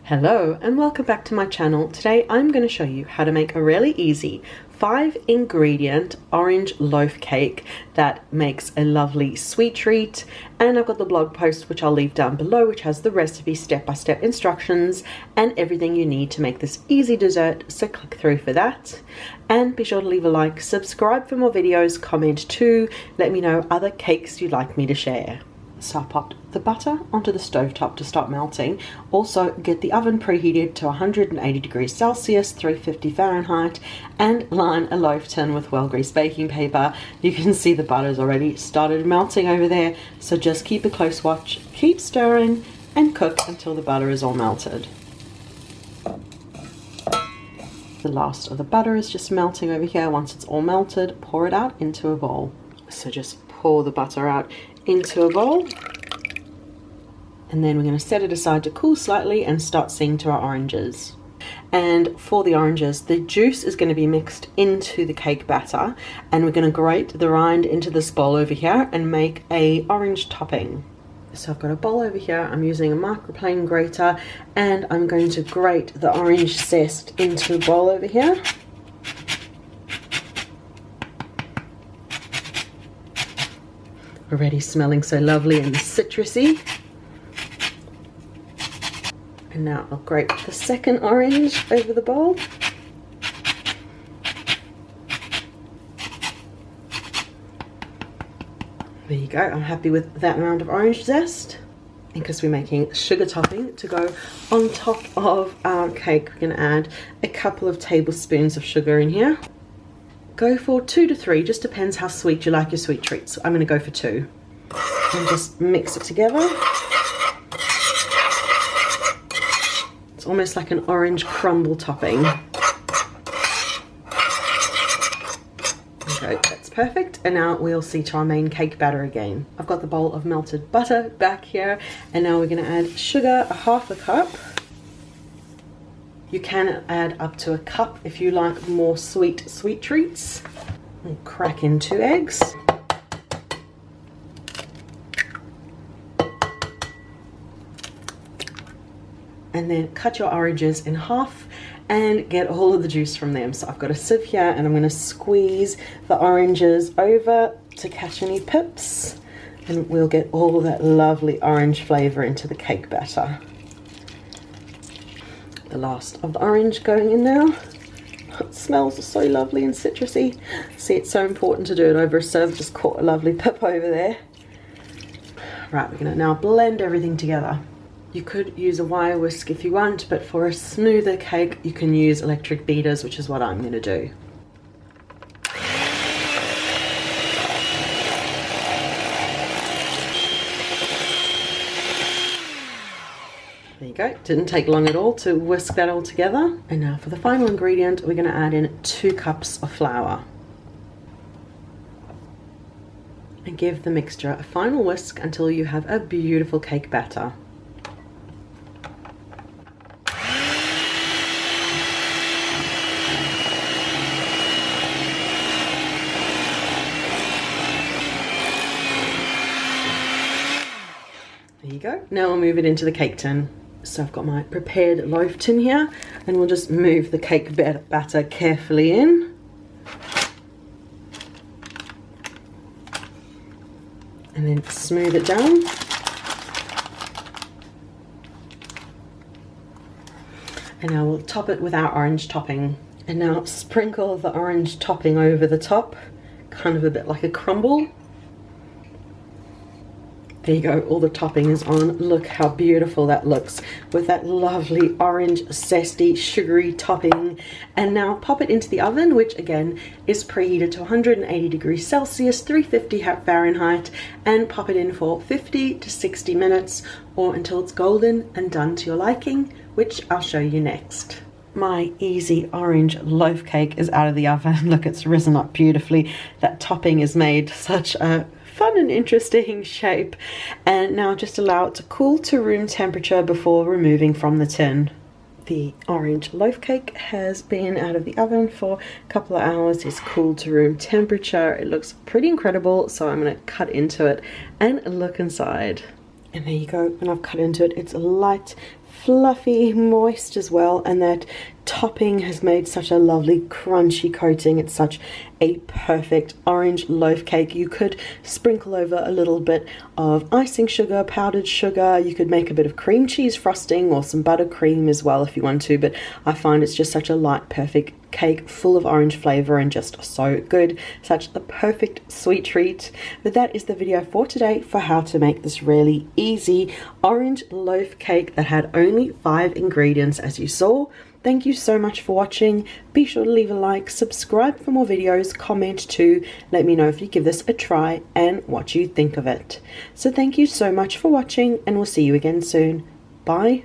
Hello and welcome back to my channel. Today I'm going to show you how to make a really easy 5-ingredient orange loaf cake that makes a lovely sweet treat. And I've got the blog post which I'll leave down below, which has the recipe, step-by-step instructions and everything you need to make this easy dessert, so click through for that. And be sure to leave a like, subscribe for more videos, comment too, let me know other cakes you'd like me to share. So I popped the butter onto the stovetop to start melting. Also get the oven preheated to 180 degrees Celsius, 350 Fahrenheit, and line a loaf tin with well-greased baking paper. You can see the butter's already started melting over there, so just keep a close watch, keep stirring, and cook until the butter is all melted. The last of the butter is just melting over here. Once it's all melted, pour it out into a bowl. So just pour the butter out into a bowl, and then we're going to set it aside to cool slightly and start seeing to our oranges. And for the oranges, the juice is going to be mixed into the cake batter, and we're going to grate the rind into this bowl over here and make a orange topping. So I've got a bowl over here, I'm using a microplane grater, and I'm going to grate the orange zest into a bowl over here. Already smelling so lovely and citrusy. And now I'll grate the second orange over the bowl. There you go, I'm happy with that amount of orange zest. And because we're making sugar topping to go on top of our cake, we're going to add a couple of tablespoons of sugar in here. Go for 2 to 3, just depends how sweet you like your sweet treats. So I'm going to go for 2. And just mix it together. It's almost like an orange crumble topping. Okay, that's perfect. And now we'll see to our main cake batter again. I've got the bowl of melted butter back here, and now we're going to add sugar, a half a cup. You can add up to a cup if you like more sweet treats. And crack in 2 eggs. And then cut your oranges in half and get all of the juice from them. So I've got a sieve here, and I'm going to squeeze the oranges over to catch any pips, and we'll get all of that lovely orange flavor into the cake batter. The last of the orange going in now. It smells so lovely and citrusy. See, it's so important to do it over a sieve. Just caught a lovely pip over there. Right, we're going to now blend everything together. You could use a wire whisk if you want, but for a smoother cake you can use electric beaters, which is what I'm going to do. There you go, didn't take long at all to whisk that all together. And now for the final ingredient, we're going to add in 2 cups of flour. And give the mixture a final whisk until you have a beautiful cake batter. There you go, now we'll move it into the cake tin. So I've got my prepared loaf tin here, and we'll just move the cake batter carefully in. And then smooth it down. And now we'll top it with our orange topping. And now sprinkle the orange topping over the top, kind of a bit like a crumble. There you go, all the topping is on. Look how beautiful that looks with that lovely orange, zesty, sugary topping. And now pop it into the oven, which again is preheated to 180 degrees Celsius, 350 Fahrenheit, and pop it in for 50 to 60 minutes or until it's golden and done to your liking, which I'll show you next. My easy orange loaf cake is out of the oven. Look, it's risen up beautifully. That topping is made such a fun and interesting shape, and now just allow it to cool to room temperature before removing from the tin. The orange loaf cake has been out of the oven for a couple of hours. It's cooled to room temperature. It looks pretty incredible, so I'm going to cut into it and look inside. And there you go, when I've cut into it, it's light, fluffy, moist as well, and that topping has made such a lovely crunchy coating. It's such a perfect orange loaf cake. You could sprinkle over a little bit of icing sugar, powdered sugar. You could make a bit of cream cheese frosting or some buttercream as well if you want to, but I find it's just such a light, perfect cake full of orange flavor and just so good. Such a perfect sweet treat. But that is the video for today for how to make this really easy orange loaf cake that had only 5 ingredients, as you saw. Thank you so much for watching. Be sure to leave a like, subscribe for more videos, comment too. Let me know if you give this a try and what you think of it. So thank you so much for watching, and we'll see you again soon. Bye.